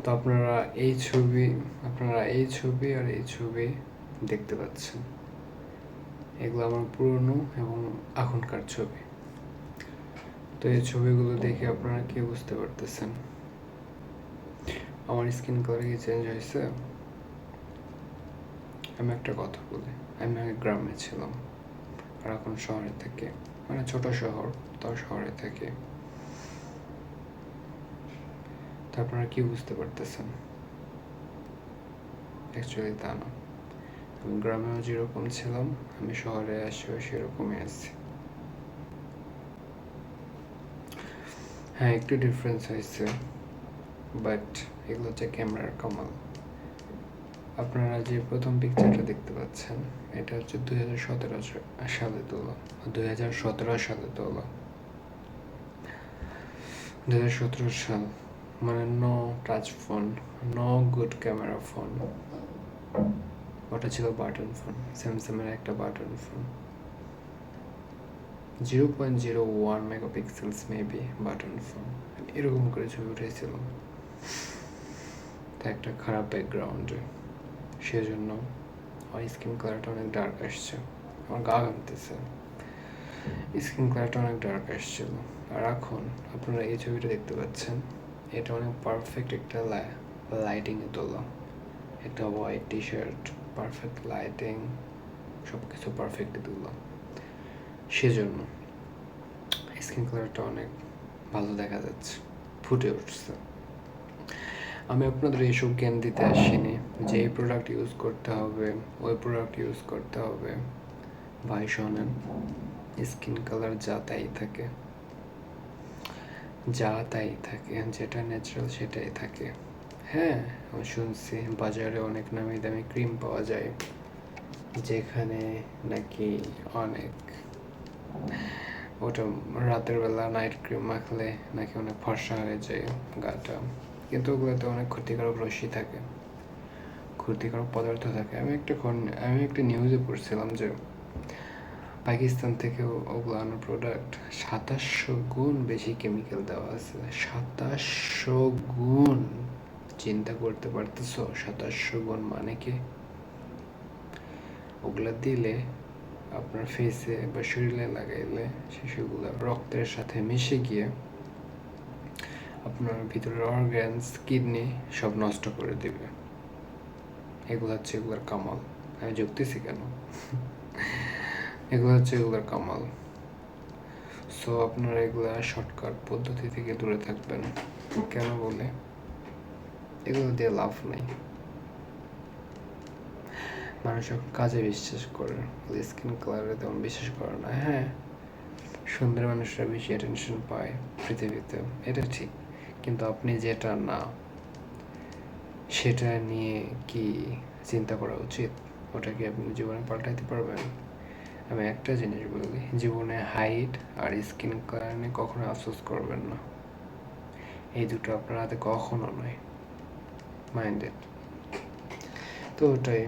তো আপনারা এই ছবি আর এই ছবি দেখতে পাচ্ছেন। এগুলো আমার পুরনো এবং এখনকার ছবি। তো এই ছবিগুলো দেখে আপনারা কি বুঝতে পারতেছেন? আমার স্কিন কালার কি চেঞ্জ হয়েছে? আমি একটা কথা বলি, আমি আগে গ্রামে ছিলাম আর এখন শহরে থাকি, মানে ছোট শহর, তাও শহরে থাকি। তো আপনারা কি বুঝতে পারতেছেন? অ্যাকচুয়ালি তা না। আমি গ্রামেও যেরকম ছিলাম, আমি শহরে এসেও সেরকমই আছি। হ্যাঁ, একটু ডিফারেন্স হয়েছে, বাট এগুলো হচ্ছে ক্যামেরার কামাল। আপনারা যে প্রথম পিকচারটা দেখতে পাচ্ছেন, এটা হচ্ছে 2017 সালে তোলা। 2017 সাল, মানে no touch phone, no good camera phone. ওটা ছিল বাটন ফোন, স্যামসাংয়ের একটা button phone. 0.01 megapixels maybe button phone. এরকম করে ছবি উঠেছিলাম। তা একটা খারাপ ব্যাকগ্রাউন্ডে, সেজন্য আমার স্কিন কালারটা অনেক ডার্ক আসছে। আমার গা ঘামতেছে, স্কিন কালারটা অনেক ডার্ক আসছিল। আর এখন আপনারা এই ছবিটা দেখতে পাচ্ছেন, এটা অনেক পারফেক্ট একটা লাইটিংয়ে তোলা। একটা white T shirt, perfect lighting, সব কিছু পারফেক্টলি তোলা, সেজন্য স্কিন কালারটা অনেক ভালো দেখা যাচ্ছে, ফুটে উঠছে। আমি আপনাদের এইসব জ্ঞান দিতে আসিনি যে এই প্রোডাক্ট ইউজ করতে হবে, ওই প্রোডাক্ট ইউজ করতে হবে। ভাই শোনেন, স্কিন কালার যা তাই থাকে, যেটা ন্যাচারাল সেটাই থাকে। হ্যাঁ, আমি শুনছি বাজারে অনেক নামি দামি ক্রিম পাওয়া যায়, যেখানে নাকি অনেক, ওটা রাতের বেলা নাইট ক্রিম মাখলে নাকি অনেক ফর্সা হয়ে যায় গাটা, কিন্তু ওগুলোতে অনেক ক্ষতিকারক রশ্মি থাকে, ক্ষতিকারক পদার্থ থাকে। আমি একটা নিউজে পড়ছিলাম যে পাকিস্তান থেকে ওগুলো আনা প্রোডাক্ট 2700 গুণ বেশি কেমিক্যাল দেওয়া আছে। 2700 গুণ! চিন্তা করতে পারতেছো 2700 গুণ মানে কি? ওগুলা দিলে আপনার ফেসে বা শরীরে লাগাইলে সেগুলো রক্তের সাথে মিশে গিয়ে আপনার ভিতরের অর্গানস, কিডনি সব নষ্ট করে দেবে। এগুলোর কামাল। আমি যুক্তিছি কেন? এগুলোর কামাল। সো আপনারা এগুলা শর্টকাট পদ্ধতি থেকে দূরে থাকবেন। কেন বলে, এগুলো দিয়ে লাভ নাই। মানুষ এখন কাজে বিশ্বাস করে, স্কিন কালারে তেমন বিশ্বাস করে না। হ্যাঁ, সুন্দর মানুষরা বেশি অ্যাটেনশন পায় পৃথিবীতে, এটা ঠিক, কিন্তু আপনি যেটা না সেটা নিয়ে কি চিন্তা করা উচিত? ওটা কি আপনি জীবনে পাল্টাইতে পারবেন? আমি একটা জিনিস বলি, জীবনে হাইট আর স্কিন কালার নিয়ে কখনো আফসোস করবেন না। এই দুটো আপনার হাতে কখনো নয়, মাইন্ডেড। তো ওটাই।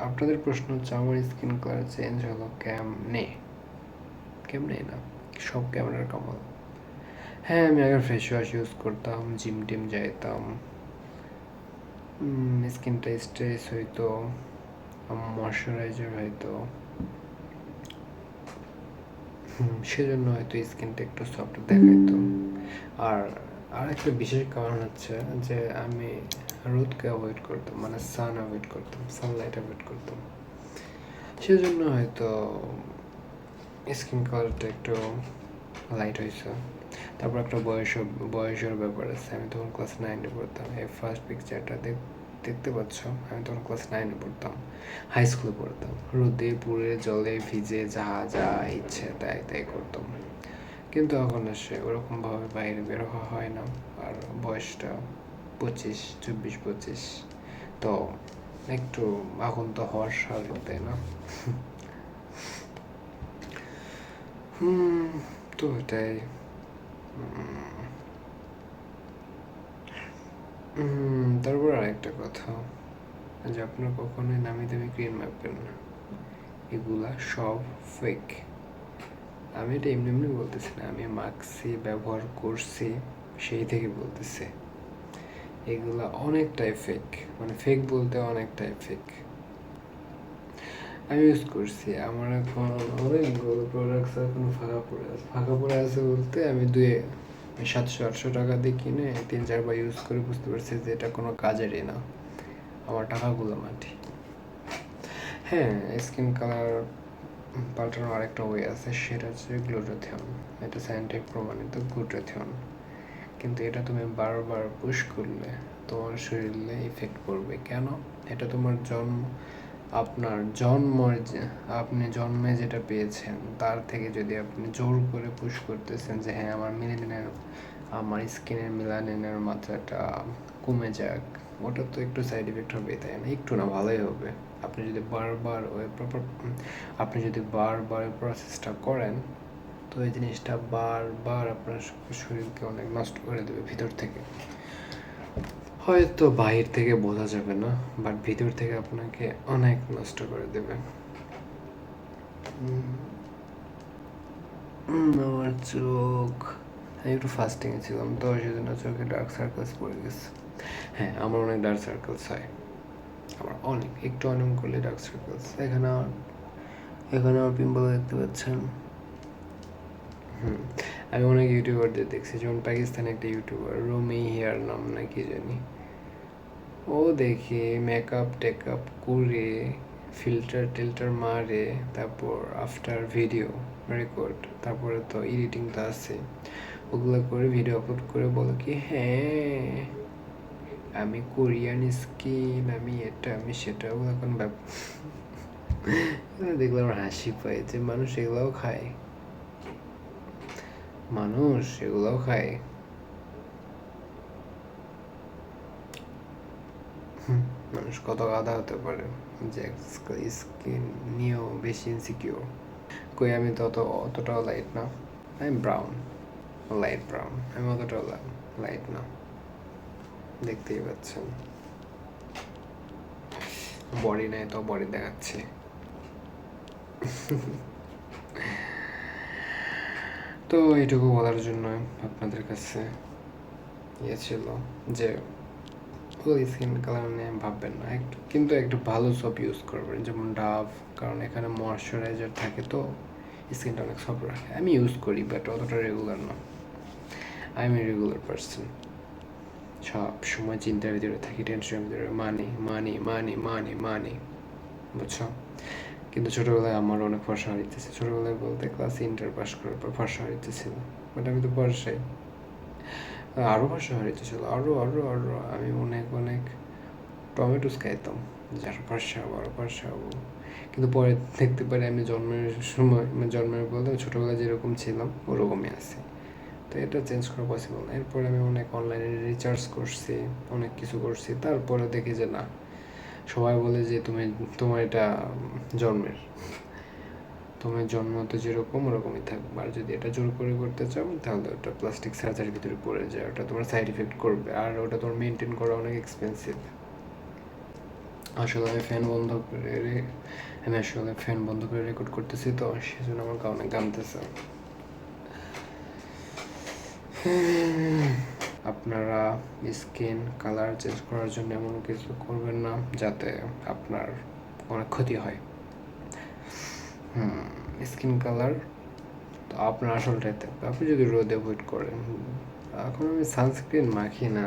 আপনাদের প্রশ্ন হচ্ছে আমার স্কিন কালার চেঞ্জ হলো কেমনে না, সব ক্যামেরার কামাল। হ্যাঁ, আমি আগে ফেস ওয়াশ ইউজ করতাম, জিম টিম যাইতাম, স্কিনটা স্ট্রেস হইতো, ময়শ্চারাইজার হইতো, সেজন্য হয়তো স্কিনটা একটু সফট দেখাইতো। আর একটা বিশেষ কারণ হচ্ছে যে আমি রোদকে অ্যাভয়েড করতাম, মানে সানলাইট অ্যাভয়েড করতাম, সেজন্য হয়তো স্কিন কালারটা একটু লাইট হয়েছে। তারপর একটা বয়সের ব্যাপার আছে। আমি তখন ক্লাস 9-এ পড়তাম। এই ফার্স্ট পিকচারটা দেখতে পাচ্ছ, আমি তখন ক্লাস 9-এ পড়তাম, হাই স্কুলে পড়তাম। রোদে পুড়ে জলে ভিজে যা যা ইচ্ছে তাই করতাম, কিন্তু এখন সে ওরকমভাবে বাইরে বের হওয়া হয় না। আর বয়সটা 24-25, তো একটু এখন তো হওয়ার স্বাভাবিক, তাই না? তো এটাই। তারপর আরেকটা কথা, যে আপনারা কখনোই নামি দামি ক্রিম মাখবেন না, এগুলা সব ফেক। আমি এটা এমনি বলতেছি না, আমি মাখছি, ব্যবহার করছি, সেই থেকে বলতেছি। এগুলা অনেকটাই ফেক, মানে ফেক বলতে অনেকটাই ফেক। আমি ইউজ করছি, আমার এখন অনেকগুলো প্রোডাক্টস এখন ফাঁকা পড়ে আছে বলতে আমি 700-800 টাকা দিয়ে কিনে 3-4 বার ইউজ করে বুঝতে পারছি যে এটা কোনো কাজেরই না, আমার টাকাগুলো মাটি। হ্যাঁ, স্কিন কালার পাল্টানোর আরেকটা ওয়ে আছে, সেটা হচ্ছে গ্লুটাথিয়ন। এটা সায়েন্টিফিক প্রমাণিত গ্লুটাথিয়ন, কিন্তু এটা তুমি বারবার পুশ করলে তোমার শরীরে ইফেক্ট পড়বে। কেন? এটা তোমার আপনার আপনি জন্মে যেটা পেয়েছেন তার থেকে যদি আপনি জোর করে পুশ করতেছেন যে হ্যাঁ আমার স্কিনের মেলানিনের মাত্রাটা কমে যাক, ওটা তো একটু সাইড ইফেক্ট হবে, তাই না? একটু না, ভালোই হবে। আপনি যদি বারবার প্রসেসটা করেন, তো এই জিনিসটা বারবার আপনার শরীরকে অনেক নষ্ট করে দেবে ভিতর থেকে। হয়তো বাহির থেকে বোঝা যাবে না, বাট ভিতর থেকে আপনাকে অনেক নষ্ট করে দেবে। আমার চোখ, আমি একটু ফাস্টিংয়ে ছিলাম তো সেজন্য চোখে ডার্ক সার্কেলস পড়ে গেছে। হ্যাঁ, আমার অনেক ডার্ক সার্কেলস হয়, আমার একটু অনিয়ম করলে ডার্ক সার্কেলস। এখানে আমার পিম্পল দেখতে পাচ্ছেন। আমি অনেক ইউটিউবারদের দেখছি, যেমন পাকিস্তানে একটা ইউটিউবার রুমি হেয়ার নাম না কি জানি, ও দেখে মেকআপ টেকআপ করে ফিল্টার মারে, তারপর আফটার ভিডিও রেকর্ড, তারপরে তো এডিটিং তো আছে, ওগুলো করে ভিডিও আপলোড করে বলো কি হ্যাঁ আমি কোরিয়ান স্কিন, আমি এটা আমি সেটা। ওগুলো এখন দেখলে আমার হাসি পায় যে মানুষ এগুলোও খায়, মানুষ কত গাধা হতে পারে যে স্কিন নিয়েও বেশি ইনসিকিউর। কই আমি তো অতটাও লাইট না, আমি লাইট ব্রাউন, আমি অতটাও লাইট না, দেখতেই পাচ্ছেন। বডি নাই তো বডি দেখাচ্ছি। তো এইটুকু বলার জন্য আপনাদের কাছে ছিল যে স্কিন কালার নিয়ে ভাববেন না, কিন্তু একটু ভালো সব ইউজ করবেন, যেমন ডাভ, কারণ এখানে ময়শ্চারাইজার থাকে তো স্কিনটা অনেক সফট রাখে। আমি ইউজ করি বাট অতটা রেগুলার না, I M a regular person. সব সময় চিন্তার ভিতরে থাকি, টেনশনের ভিতরে, মানি, বুঝছো? কিন্তু ছোটোবেলায় আমার অনেক ফর্সা হারিতেছে, ছোটোবেলায় বলতে ক্লাস ইন্টার পাস করার পর ফর্সা হারিতেছিল, বাট আমি তো বর্ষায় আরও ফর্সা হারিতেছিল, আরও আমি অনেক টমেটোস খাইতাম যে আরও ফর্সা হবো। কিন্তু পরে দেখতে পারি আমি জন্মের বলতে ছোটোবেলায় যেরকম ছিলাম ওরকমই আছি, তো এটা চেঞ্জ করা পসিবল না। এরপরে আমি অনেক অনলাইনে রিচার্জ করছি, অনেক কিছু করছি, তারপরে দেখি যে না, সবাই বলে যে তোমার এটা তোমার জন্ম তো যেরকম ওরকমই থাকবে, আর যদি এটা জোর করে করতে চাও তাহলে ওটা প্লাস্টিক সার্জারির ভিতরে পড়ে যায়, ওটা তোমার সাইড ইফেক্ট করবে, আর ওটা তোমার মেনটেন করা অনেক এক্সপেন্সিভ। আসলে আমি ফ্যান বন্ধ করে রেকর্ড করতেছি, তো সেজন্য আমার অনেক ঘামতেছে। আপনারা স্কিন কালার চেঞ্জ করার জন্য এমন কিছু করবেন না যাতে আপনার অনেক ক্ষতি হয়। স্কিন কালার তো আপনার আসলটাই থাকবে, আপনি যদি রোদ অ্যাভয়েড করেন। এখন আমি সানস্ক্রিন মাখি না,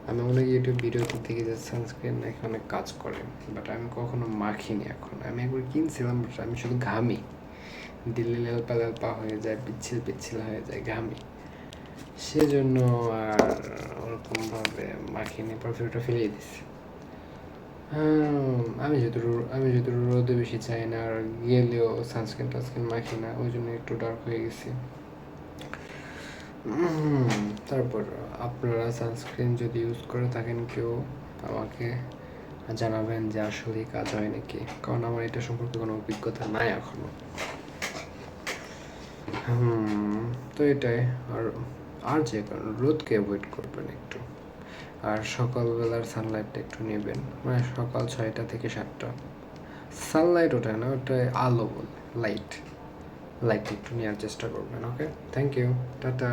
আমি অনেক ইউটিউব ভিডিওতে দেখি যে সানস্ক্রিন নাকি অনেক কাজ করে, বাট আমি কখনো মাখিনি। এখন আমি একবার কিনছিলাম, বাট আমি শুধু ঘামি, দিল্লি লেলপা হয়ে যায়, পিচ্ছিল হয়ে যায়, ঘামি, সেজন্য আর ওরকমভাবে মাখিনি, পারফিউমটা ফেলেই দিছি। আমি যেহেতু রোদে বেশি চাই না, আর গেলেও টানস্ক্রিন মাখি না, ওই জন্য একটু ডার্ক হয়ে গেছি। তারপর আপনারা সানস্ক্রিন যদি ইউজ করে থাকেন কেউ, আমাকে জানাবেন যে আসলেই কাজ হয় নাকি, কারণ আমার এটা সম্পর্কে কোনো অভিজ্ঞতা নাই এখনো। তো এটাই। আর যে কারণ রোদকে অ্যাভয়েড করবেন একটু, আর সকালবেলার সানলাইটটা একটু নেবেন, মানে সকাল 6টা থেকে 7টা। সানলাইট ওটা না, ওটা আলো বলে, লাইট একটু নেওয়ার চেষ্টা করবেন। ওকে, থ্যাংক ইউ, টাটা।